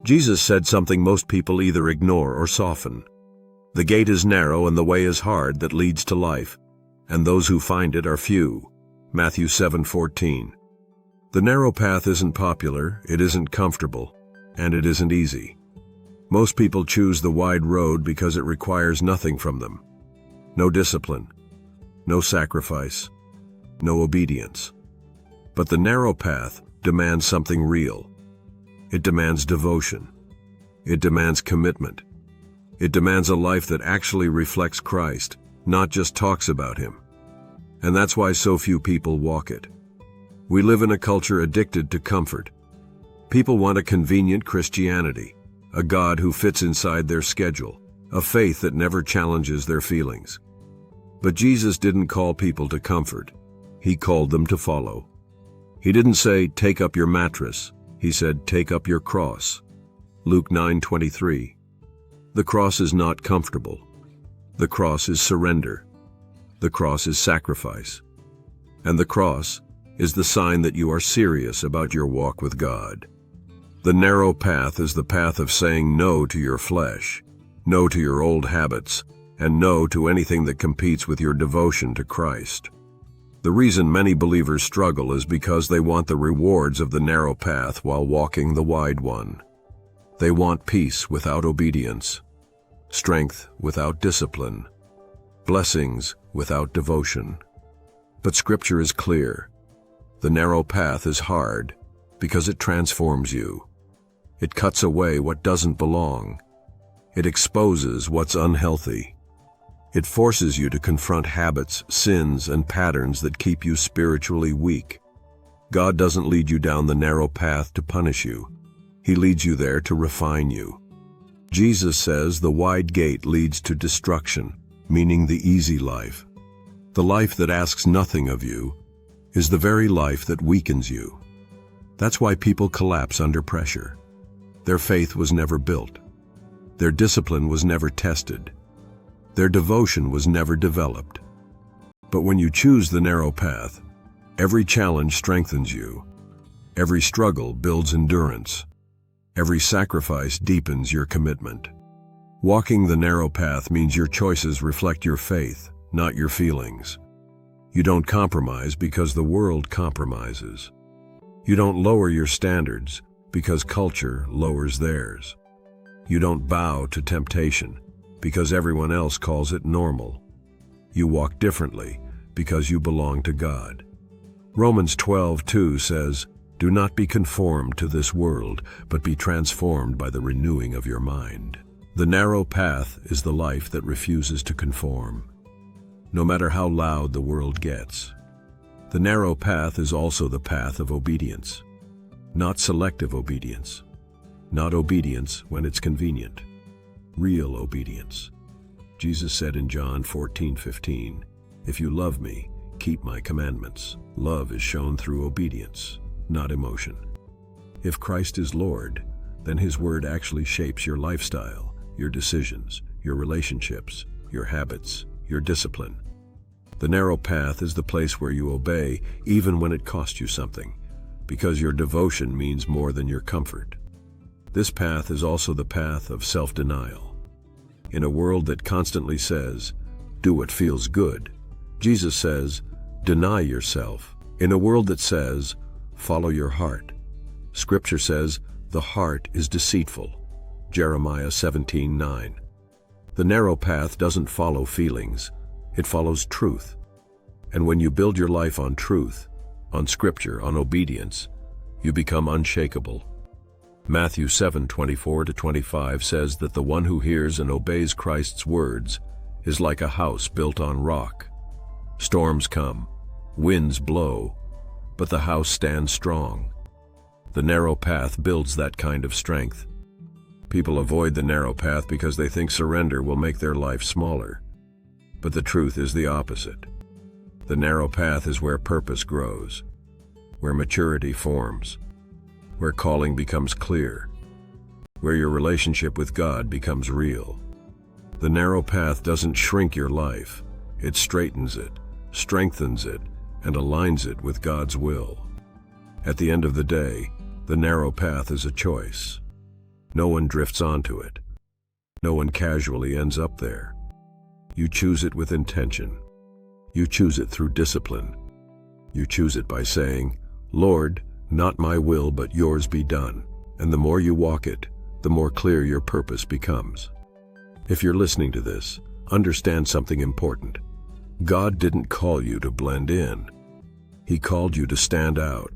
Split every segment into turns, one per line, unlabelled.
Jesus said something most people either ignore or soften. The gate is narrow and the way is hard that leads to life, and those who find it are few. Matthew 7:14. The narrow path isn't popular, it isn't comfortable, and it isn't easy. Most people choose the wide road because it requires nothing from them. No discipline, no sacrifice, no obedience. But the narrow path demands something real. It demands devotion. It demands commitment. It demands a life that actually reflects Christ, not just talks about Him. And that's why so few people walk it. We live in a culture addicted to comfort. People want a convenient Christianity, a God who fits inside their schedule, a faith that never challenges their feelings. But Jesus didn't call people to comfort. He called them to follow. He didn't say, "Take up your mattress." He said, "Take up your cross." Luke 9:23. The cross is not comfortable. The cross is surrender. The cross is sacrifice. And the cross is the sign that you are serious about your walk with God. The narrow path is the path of saying no to your flesh, no to your old habits, and no to anything that competes with your devotion to Christ. The reason many believers struggle is because they want the rewards of the narrow path while walking the wide one. They want peace without obedience, strength without discipline, blessings without devotion. But Scripture is clear. The narrow path is hard because it transforms you. It cuts away what doesn't belong. It exposes what's unhealthy. It forces you to confront habits, sins, and patterns that keep you spiritually weak. God doesn't lead you down the narrow path to punish you. He leads you there to refine you. Jesus says the wide gate leads to destruction, meaning the easy life. The life that asks nothing of you is the very life that weakens you. That's why people collapse under pressure. Their faith was never built. Their discipline was never tested. Their devotion was never developed. But when you choose the narrow path, every challenge strengthens you. Every struggle builds endurance. Every sacrifice deepens your commitment. Walking the narrow path means your choices reflect your faith, not your feelings. You don't compromise because the world compromises. You don't lower your standards because culture lowers theirs. You don't bow to temptation because everyone else calls it normal. You walk differently because you belong to God. Romans 12:2 says, "Do not be conformed to this world, but be transformed by the renewing of your mind." The narrow path is the life that refuses to conform, no matter how loud the world gets. The narrow path is also the path of obedience, not selective obedience, not obedience when it's convenient. Real obedience. Jesus said in John 14:15, "If you love me, keep my commandments." Love is shown through obedience, not emotion. If Christ is Lord, then His word actually shapes your lifestyle, your decisions, your relationships, your habits, your discipline. The narrow path is the place where you obey even when it costs you something, because your devotion means more than your comfort. This path is also the path of self-denial. In a world that constantly says, "Do what feels good," Jesus says, "Deny yourself." In a world that says, "Follow your heart," Scripture says, "The heart is deceitful." Jeremiah 17:9. The narrow path doesn't follow feelings, it follows truth. And when you build your life on truth, on Scripture, on obedience, you become unshakable. Matthew 7:24-25 says that the one who hears and obeys Christ's words is like a house built on rock. Storms come, winds blow, but the house stands strong. The narrow path builds that kind of strength. People avoid the narrow path because they think surrender will make their life smaller. But the truth is the opposite. The narrow path is where purpose grows, where maturity forms, where calling becomes clear, where your relationship with God becomes real. The narrow path doesn't shrink your life, it straightens it, strengthens it, and aligns it with God's will. At the end of the day, the narrow path is a choice. No one drifts onto it. No one casually ends up there. You choose it with intention. You choose it through discipline. You choose it by saying, "Lord, not my will but yours be done." And the more you walk it, the more clear your purpose becomes. If you're listening to this, understand something important. God didn't call you to blend in. He called you to stand out.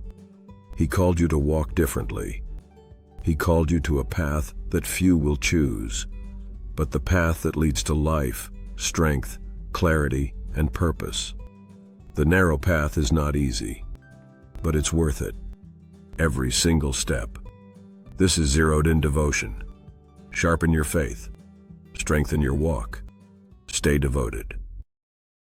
He called you to walk differently. He called you to a path that few will choose, but the path that leads to life, strength, clarity, and purpose. The narrow path is not easy, but it's worth it. Every single step. This is Zeroed In Devotion. Sharpen your faith. Strengthen your walk. Stay devoted.